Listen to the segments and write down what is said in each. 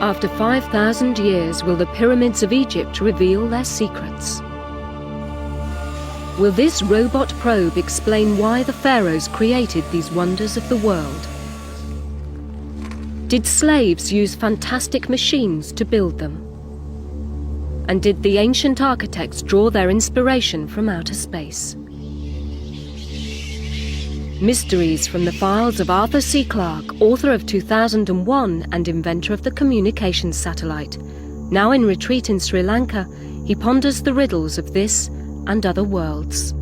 After 5,000 years, will the pyramids of Egypt reveal their secrets? Will this robot probe explain why the pharaohs created these wonders of the world? Did slaves use fantastic machines to build them? And did the ancient architects draw their inspiration from outer space? Mysteries from the files of Arthur C. Clarke, author of 2001 and inventor of the communications satellite. Now in retreat in Sri Lanka, he ponders the riddles of this and other worlds.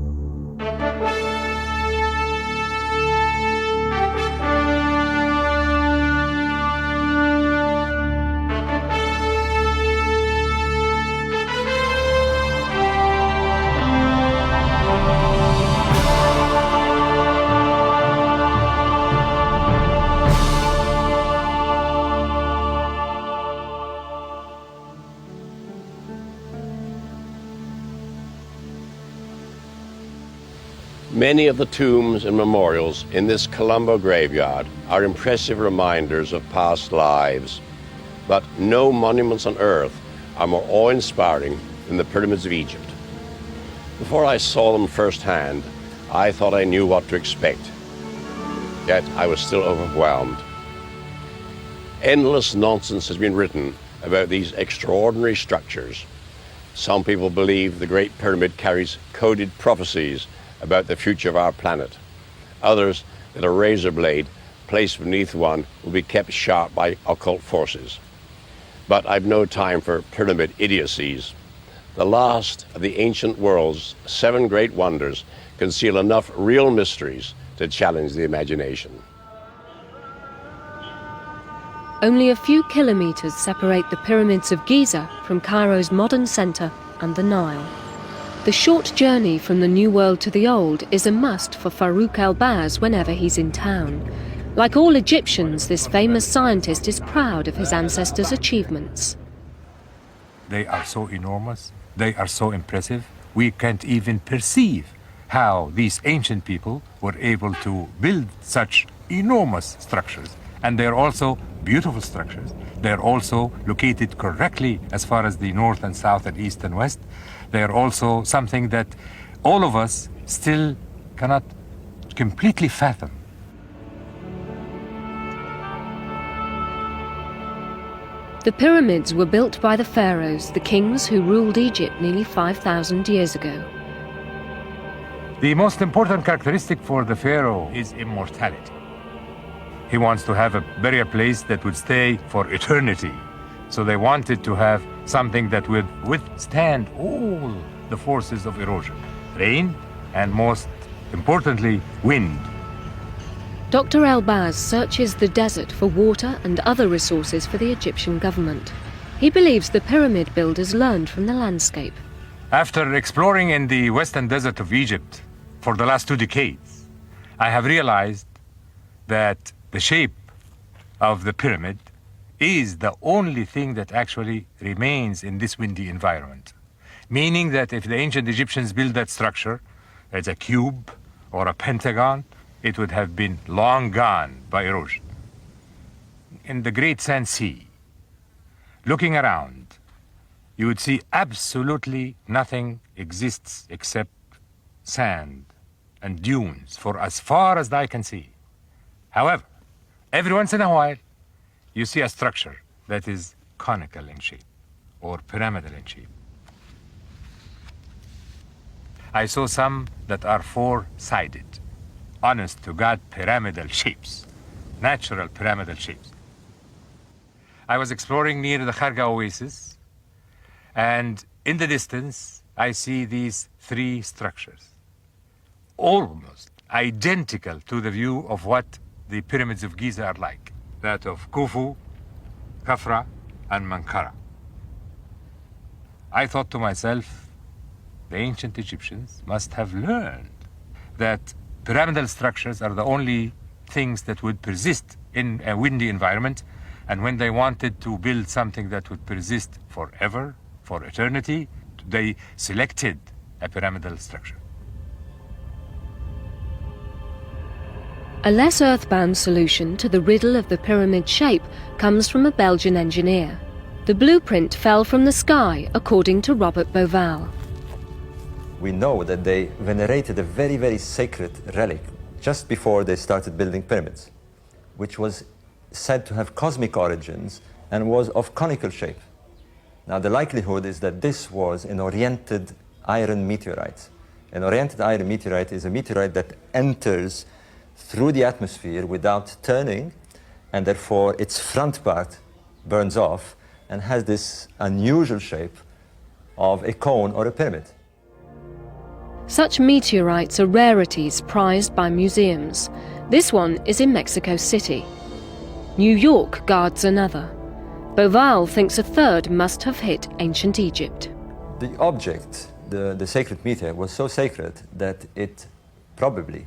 Many of the tombs and memorials in this Colombo graveyard are impressive reminders of past lives, but no monuments on earth are more awe-inspiring than the pyramids of Egypt. Before I saw them firsthand, I thought I knew what to expect, yet I was still overwhelmed. Endless nonsense has been written about these extraordinary structures. Some people believe the Great Pyramid carries coded prophecies about the future of our planet. Others, that a razor blade placed beneath one will be kept sharp by occult forces. But I've no time for pyramid idiocies. The last of the ancient world's 7 great wonders conceal enough real mysteries to challenge the imagination. Only a few kilometers separate the pyramids of Giza from Cairo's modern center and the Nile. The short journey from the New World to the Old is a must for Farouk El-Baz whenever he's in town. Like all Egyptians, this famous scientist is proud of his ancestors' achievements. They are so enormous, they are so impressive, we can't even perceive how these ancient people were able to build such enormous structures. And they're also beautiful structures. They're also located correctly as far as the north and south and east and west. They're also something that all of us still cannot completely fathom. The pyramids were built by the pharaohs, the kings who ruled Egypt nearly 5,000 years ago. The most important characteristic for the pharaoh is immortality. He wants to have a burial place that would stay for eternity. So they wanted to have something that would withstand all the forces of erosion, rain, and most importantly, wind. Dr. El-Baz searches the desert for water and other resources for the Egyptian government. He believes the pyramid builders learned from the landscape. After exploring in the western desert of Egypt for the last 2 decades, I have realized that the shape of the pyramid is the only thing that actually remains in this windy environment. Meaning that if the ancient Egyptians built that structure as a cube or a pentagon, it would have been long gone by erosion. In the Great Sand Sea, looking around, you would see absolutely nothing exists except sand and dunes for as far as the eye can see. However, every once in a while, you see a structure that is conical in shape or pyramidal in shape. I saw some that are 4-sided, honest to God pyramidal shapes, natural pyramidal shapes. I was exploring near the Clarke oasis, and in the distance, I see these 3 structures, almost identical to the view of what the pyramids of Giza are like, that of Khufu, Khafra, and Menkaure. I thought to myself, the ancient Egyptians must have learned that pyramidal structures are the only things that would persist in a windy environment, and when they wanted to build something that would persist forever, for eternity, they selected a pyramidal structure. A less earthbound solution to the riddle of the pyramid shape comes from a Belgian engineer. The blueprint fell from the sky, according to Robert Boval. We know that they venerated a very, very sacred relic just before they started building pyramids, which was said to have cosmic origins and was of conical shape. Now, the likelihood is that this was an oriented iron meteorite. An oriented iron meteorite is a meteorite that enters through the atmosphere without turning, and therefore its front part burns off and has this unusual shape of a cone or a pyramid. Such meteorites are rarities prized by museums. This one is in Mexico City. New York guards another. Boval thinks a third must have hit ancient Egypt. The object, the sacred meteor, was so sacred that it probably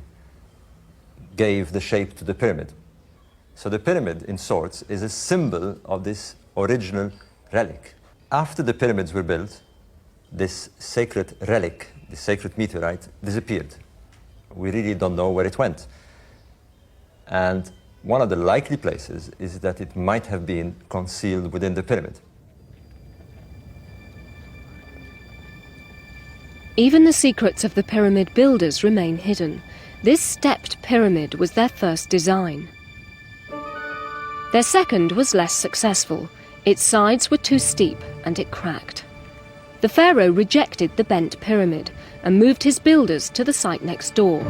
gave the shape to the pyramid. So the pyramid, in sorts, is a symbol of this original relic. After the pyramids were built, this sacred relic, the sacred meteorite, disappeared. We really don't know where it went. And one of the likely places is that it might have been concealed within the pyramid. Even the secrets of the pyramid builders remain hidden. This stepped pyramid was their first design. Their second was less successful. Its sides were too steep and it cracked. The pharaoh rejected the bent pyramid and moved his builders to the site next door.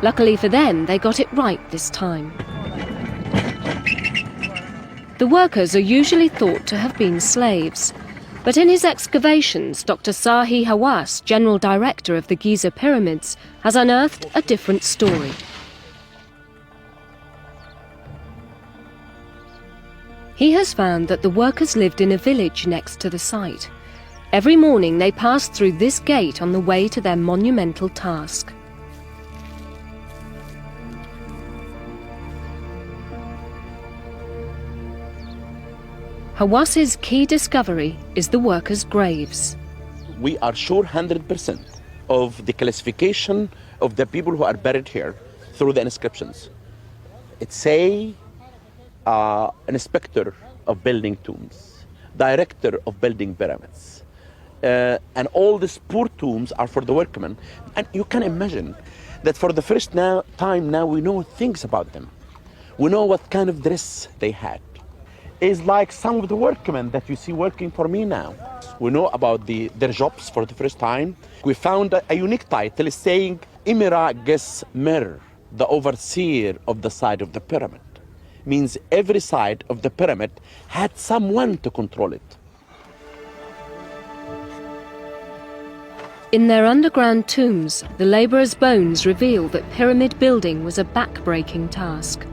Luckily for them, they got it right this time. The workers are usually thought to have been slaves. But in his excavations, Dr. Sahi Hawass, General Director of the Giza Pyramids, has unearthed a different story. He has found that the workers lived in a village next to the site. Every morning they passed through this gate on the way to their monumental task. Hawass's key discovery is the workers' graves. We are sure 100% of the classification of the people who are buried here through the inscriptions. It say inspector of building tombs, director of building pyramids, and all these poor tombs are for the workmen. And you can imagine that for the first time now we know things about them. We know what kind of dress they had. Is like some of the workmen that you see working for me now. We know about their jobs for the first time. We found a unique title saying Imira Ges Mer, the overseer of the side of the pyramid. Means every side of the pyramid had someone to control it. In their underground tombs, the labourers' bones reveal that pyramid building was a back-breaking task.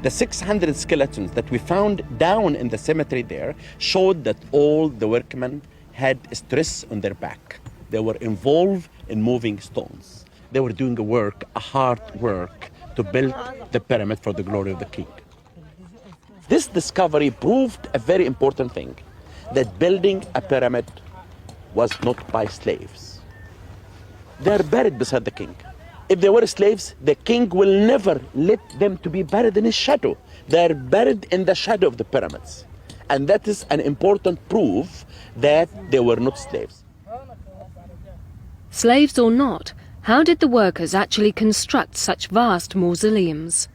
The 600 skeletons that we found down in the cemetery there showed that all the workmen had stress on their back. They were involved in moving stones. They were doing a hard work to build the pyramid for the glory of the king. This discovery proved a very important thing, that building a pyramid was not by slaves. They're buried beside the king. If they were slaves, the king will never let them to be buried in his shadow. They're buried in the shadow of the pyramids. And that is an important proof that they were not slaves. Slaves or not, how did the workers actually construct such vast mausoleums?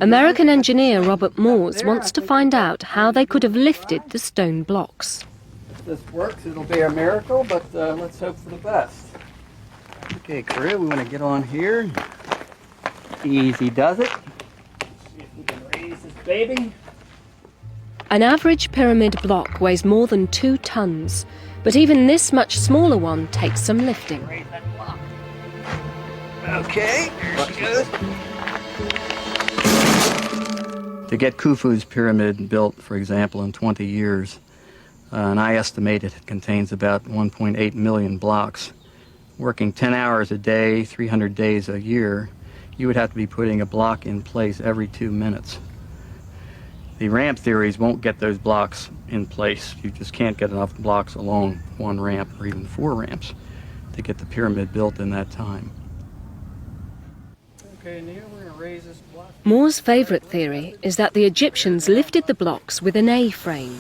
American engineer Robert Moores wants to find out how they could have lifted the stone blocks. If this works, it'll be a miracle, but let's hope for the best. Okay, crew, we want to get on here. Easy does it. See if we can raise this baby. An average pyramid block weighs more than 2 tons, but even this much smaller one takes some lifting. Raise that block. Okay, there she goes. To get Khufu's pyramid built, for example, in 20 years, and I estimate it contains about 1.8 million blocks. Working 10 hours a day, 300 days a year, you would have to be putting a block in place every 2 minutes. The ramp theories won't get those blocks in place. You just can't get enough blocks along one ramp or even 4 ramps to get the pyramid built in that time. Okay, Neil, we're going to raise this block. Moore's favourite theory is that the Egyptians lifted the blocks with an A-frame.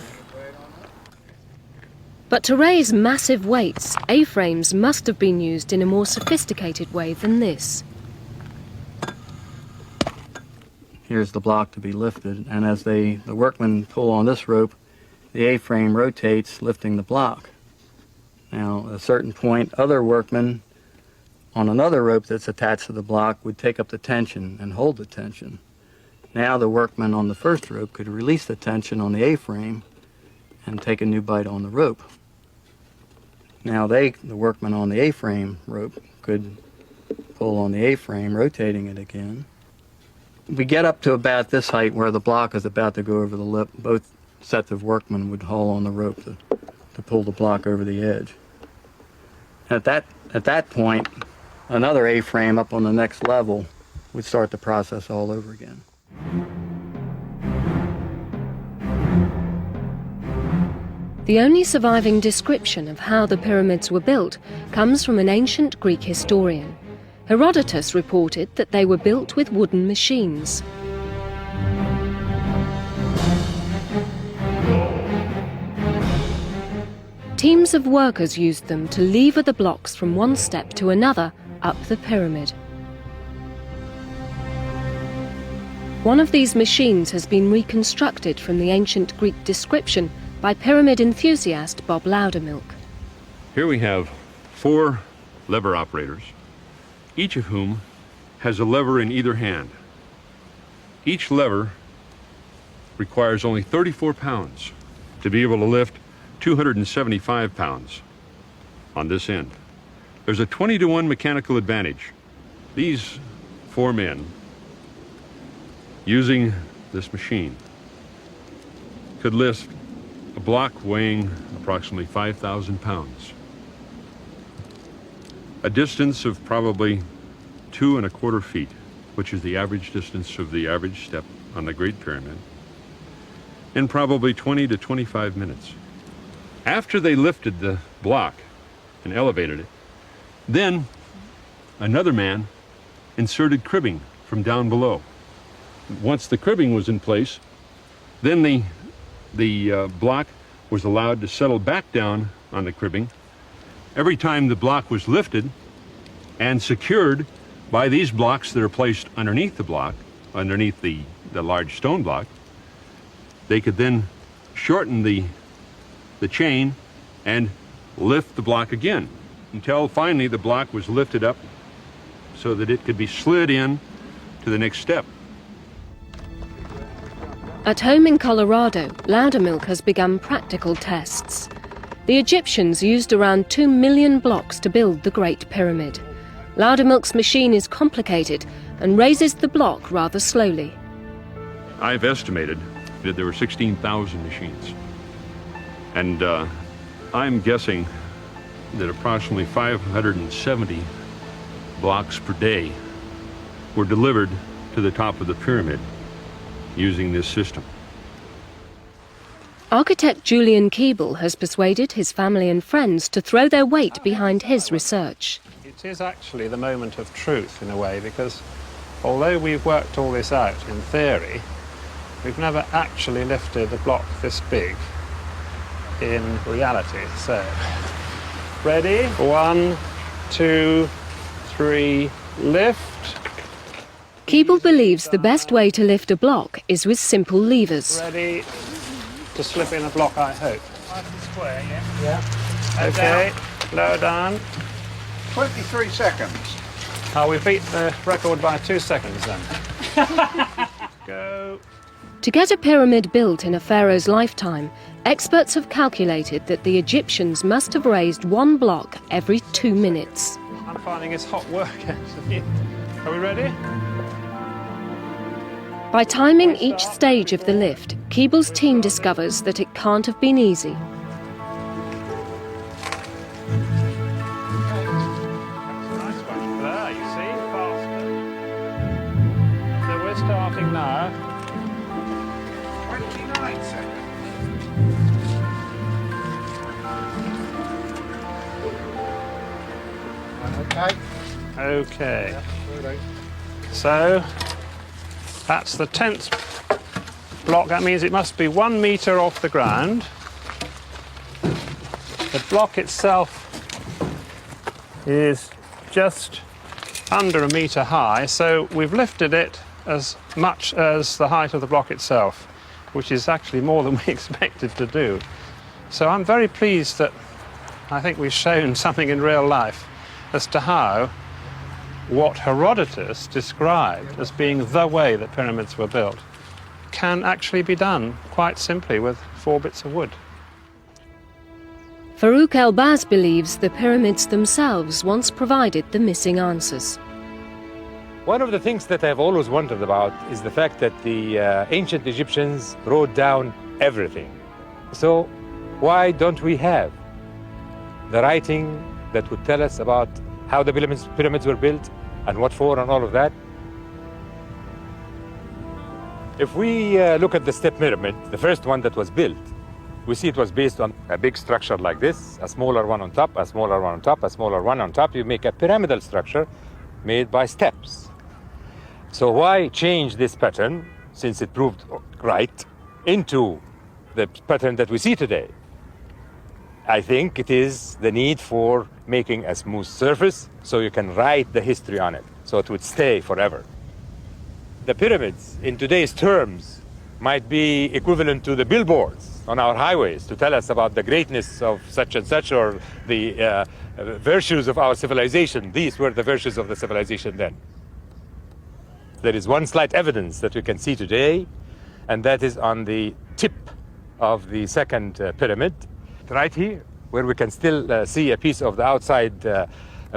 But to raise massive weights, A-frames must have been used in a more sophisticated way than this. Here's the block to be lifted, and as the workmen pull on this rope, the A-frame rotates, lifting the block. Now, at a certain point, other workmen on another rope that's attached to the block would take up the tension and hold the tension. Now the workman on the first rope could release the tension on the A-frame and take a new bite on the rope. Now the workman on the A-frame rope could pull on the A-frame, rotating it again. We get up to about this height where the block is about to go over the lip. Both sets of workmen would haul on the rope to pull the block over the edge. At that point, another A-frame up on the next level would start the process all over again. The only surviving description of how the pyramids were built comes from an ancient Greek historian. Herodotus reported that they were built with wooden machines. Teams of workers used them to lever the blocks from one step to another up the pyramid. One of these machines has been reconstructed from the ancient Greek description by pyramid enthusiast Bob Loudermilk. Here we have 4 lever operators, each of whom has a lever in either hand. Each lever requires only 34 pounds to be able to lift 275 pounds on this end. There's a 20-to-1 mechanical advantage. These 4 men, using this machine, could lift a block weighing approximately 5,000 pounds. A distance of probably 2¼ feet, which is the average distance of the average step on the Great Pyramid, in probably 20 to 25 minutes. After they lifted the block and elevated it, then another man inserted cribbing from down below. Once the cribbing was in place, then the block was allowed to settle back down on the cribbing. Every time the block was lifted and secured by these blocks that are placed underneath the block, underneath the large stone block, they could then shorten the chain and lift the block again until finally the block was lifted up so that it could be slid in to the next step. At home in Colorado, Loudermilk has begun practical tests. The Egyptians used around 2 million blocks to build the Great Pyramid. Loudermilk's machine is complicated and raises the block rather slowly. I've estimated that there were 16,000 machines. And I'm guessing that approximately 570 blocks per day were delivered to the top of the pyramid using this system. Architect Julian Keeble has persuaded his family and friends to throw their weight behind his research. It is actually the moment of truth in a way, because although we've worked all this out in theory, we've never actually lifted a block this big in reality. So, ready? 1, 2, 3, lift. Keeble believes the best way to lift a block is with simple levers. Ready to slip in a block, I hope. Square, yeah? Yeah. Okay, lower down. 23 seconds. Oh, we beat the record by 2 seconds then. Go. To get a pyramid built in a pharaoh's lifetime, experts have calculated that the Egyptians must have raised 1 block every 2 minutes. I'm finding it's hot work, actually. Are we ready? By timing each stage of the lift, Keeble's team discovers that it can't have been easy. Nice one. There, you see, faster. So we're starting now. 29 seconds. Okay. Okay. So that's the 10th block. That means it must be 1 metre off the ground. The block itself is just under 1 metre high, so we've lifted it as much as the height of the block itself, which is actually more than we expected to do. So I'm very pleased that I think we've shown something in real life as to how what Herodotus described as being the way that pyramids were built can actually be done quite simply with 4 bits of wood. Farouk El-Baz believes the pyramids themselves once provided the missing answers. One of the things that I've always wondered about is the fact that the ancient Egyptians wrote down everything. So why don't we have the writing that would tell us about how the pyramids were built and what for and all of that? If we look at the step pyramid, the first one that was built, we see it was based on a big structure like this, a smaller one on top, a smaller one on top, a smaller one on top. You make a pyramidal structure made by steps. So why change this pattern, since it proved right, into the pattern that we see today? I think it is the need for making a smooth surface so you can write the history on it, so it would stay forever. The pyramids, in today's terms, might be equivalent to the billboards on our highways to tell us about the greatness of such and such, or the virtues of our civilization. These were the virtues of the civilization then. There is one slight evidence that we can see today, and that is on the tip of the second pyramid, right here, where we can still see a piece of the outside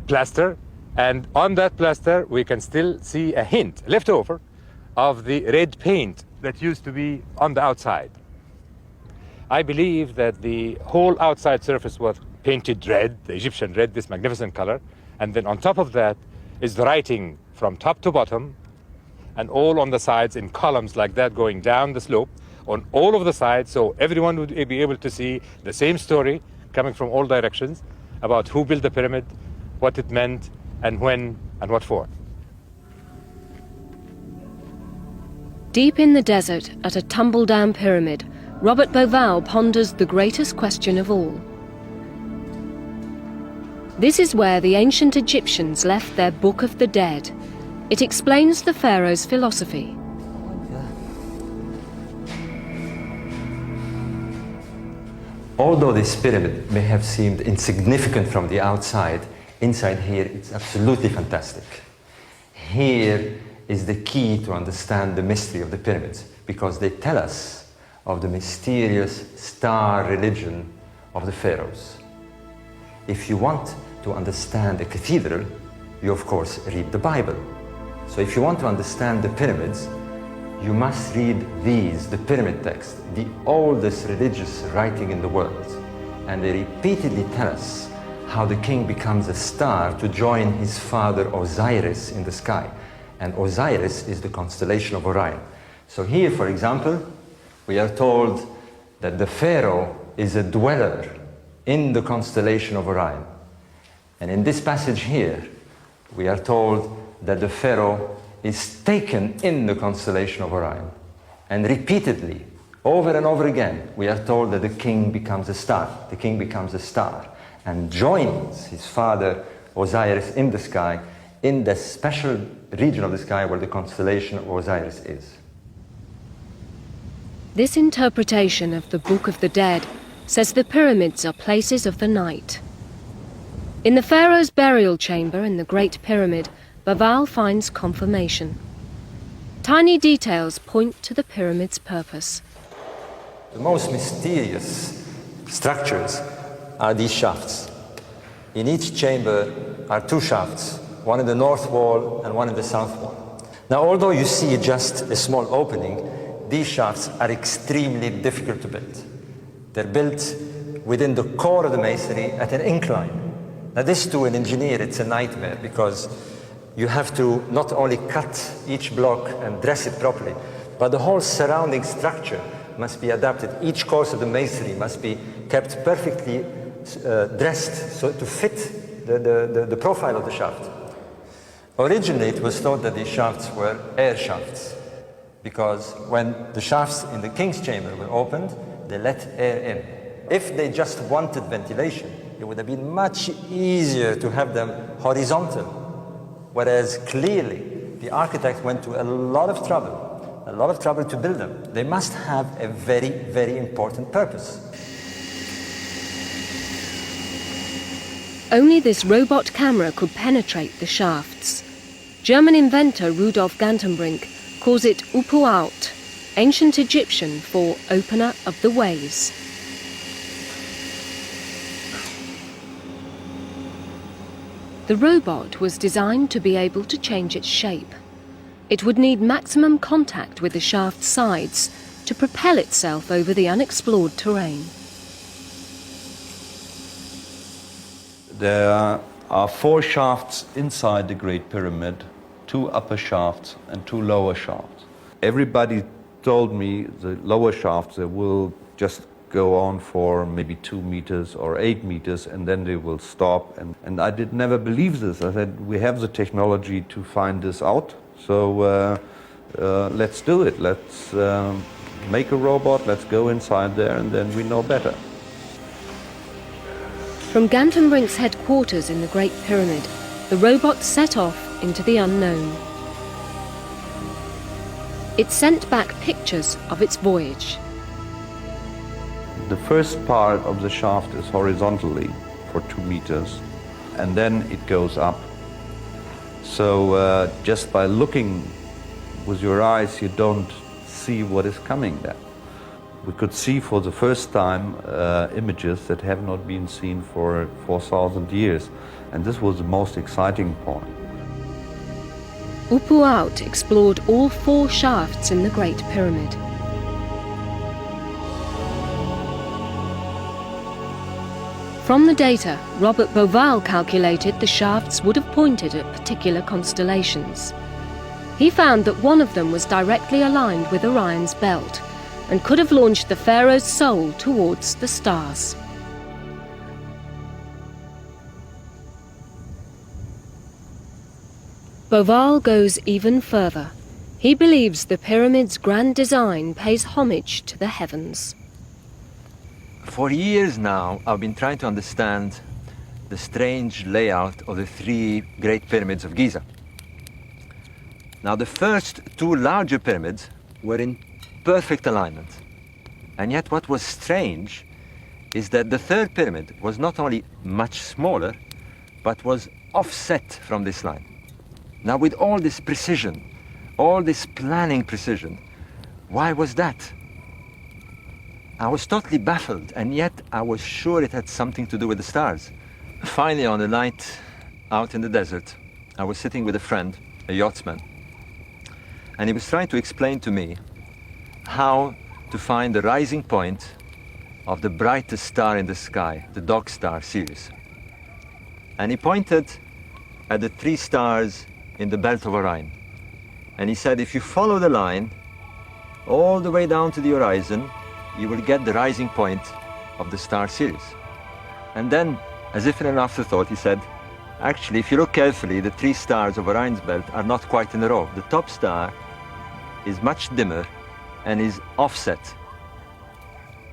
plaster, and on that plaster we can still see a hint left over of the red paint that used to be on the outside. I believe that the whole outside surface was painted red, the Egyptian red, this magnificent color, and then on top of that is the writing from top to bottom, and all on the sides in columns like that going down the slope on all of the sides, so everyone would be able to see the same story coming from all directions about who built the pyramid, what it meant, and when, and what for. Deep in the desert, at a tumble-down pyramid, Robert Bauval ponders the greatest question of all. This is where the ancient Egyptians left their Book of the Dead. It explains the pharaoh's philosophy. Although this pyramid may have seemed insignificant from the outside, inside here it's absolutely fantastic. Here is the key to understand the mystery of the pyramids, because they tell us of the mysterious star religion of the pharaohs. If you want to understand a cathedral, you of course read the Bible. So if you want to understand the pyramids, you must read these, the pyramid text, the oldest religious writing in the world. And they repeatedly tell us how the king becomes a star to join his father Osiris in the sky. And Osiris is the constellation of Orion. So here, for example, we are told that the pharaoh is a dweller in the constellation of Orion. And in this passage here, we are told that the pharaoh is taken in the constellation of Orion. And repeatedly, over and over again, we are told that the king becomes a star. The king becomes a star and joins his father Osiris in the sky, in the special region of the sky where the constellation of Osiris is. This interpretation of the Book of the Dead says the pyramids are places of the night. In the pharaoh's burial chamber in the Great Pyramid, Bauval finds confirmation. Tiny details point to the pyramid's purpose. The most mysterious structures are these shafts. In each chamber are 2 shafts, one in the north wall and one in the south wall. Now, although you see just a small opening, these shafts are extremely difficult to build. They're built within the core of the masonry at an incline. Now, this to an engineer, it's a nightmare, because you have to not only cut each block and dress it properly, but the whole surrounding structure must be adapted. Each course of the masonry must be kept perfectly dressed so to fit the profile of the shaft. Originally, it was thought that these shafts were air shafts, because when the shafts in the king's chamber were opened, they let air in. If they just wanted ventilation, it would have been much easier to have them horizontal, whereas clearly the architect went to a lot of trouble to build them. They must have a very, very important purpose. Only this robot camera could penetrate the shafts. German inventor Rudolf Gantenbrink calls it Upuaut, ancient Egyptian for opener of the ways. The robot was designed to be able to change its shape. It would need maximum contact with the shaft's sides to propel itself over the unexplored terrain. There are 4 shafts inside the Great Pyramid, 2 upper shafts and 2 lower shafts. Everybody told me the lower shafts they will just go on for maybe 2 meters or 8 meters and then they will stop. And I did never believe this. I said, we have the technology to find this out, so let's do it. Let's make a robot, let's go inside there and then we know better. From Gantenbrink's headquarters in the Great Pyramid, the robot set off into the unknown. It sent back pictures of its voyage. The first part of the shaft is horizontally for 2 meters and then it goes up. So just by looking with your eyes you don't see what is coming there. We could see for the first time images that have not been seen for 4,000 years, and this was the most exciting point. Upuaut explored all 4 shafts in the Great Pyramid. From the data, Robert Bauval calculated the shafts would have pointed at particular constellations. He found that one of them was directly aligned with Orion's belt, and could have launched the pharaoh's soul towards the stars. Bauval goes even further. He believes the pyramid's grand design pays homage to the heavens. For years now, I've been trying to understand the strange layout of the 3 great pyramids of Giza. Now, the first 2 larger pyramids were in perfect alignment. And yet what was strange is that the 3rd pyramid was not only much smaller, but was offset from this line. Now with all this precision, all this planning precision, why was that? I was totally baffled, and yet I was sure it had something to do with the stars. Finally, on a night out in the desert, I was sitting with a friend, a yachtsman, and he was trying to explain to me how to find the rising point of the brightest star in the sky, the Dog Star Sirius. And he pointed at the 3 stars in the belt of Orion. And he said, if you follow the line all the way down to the horizon, you will get the rising point of the star Sirius. And then, as if in an afterthought, he said, actually, if you look carefully, the 3 stars of Orion's belt are not quite in a row. The top star is much dimmer and is offset.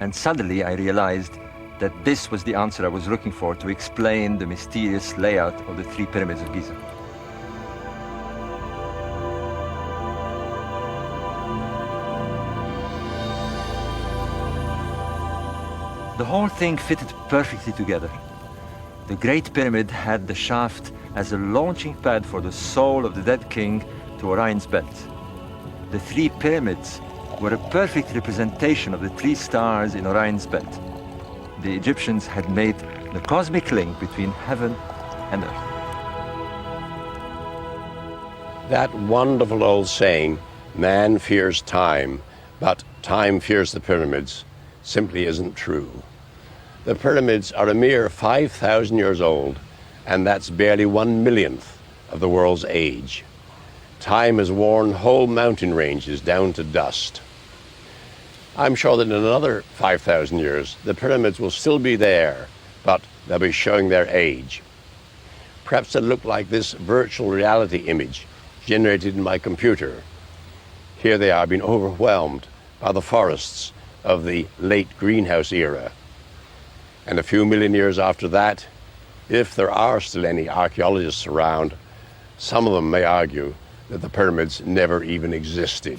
And suddenly I realized that this was the answer I was looking for to explain the mysterious layout of the 3 pyramids of Giza. The whole thing fitted perfectly together. The Great Pyramid had the shaft as a launching pad for the soul of the dead king to Orion's belt. The 3 pyramids were a perfect representation of the 3 stars in Orion's belt. The Egyptians had made the cosmic link between heaven and earth. That wonderful old saying, man fears time, but time fears the pyramids, simply isn't true. The pyramids are a mere 5,000 years old, and that's barely 1/1,000,000th of the world's age. Time has worn whole mountain ranges down to dust. I'm sure that in another 5,000 years, the pyramids will still be there, but they'll be showing their age. perhaps they'll look like this virtual reality image generated in my computer. Here they are, being overwhelmed by the forests of the late greenhouse era. And a few million years after that, if there are still any archaeologists around, some of them may argue that the pyramids never even existed.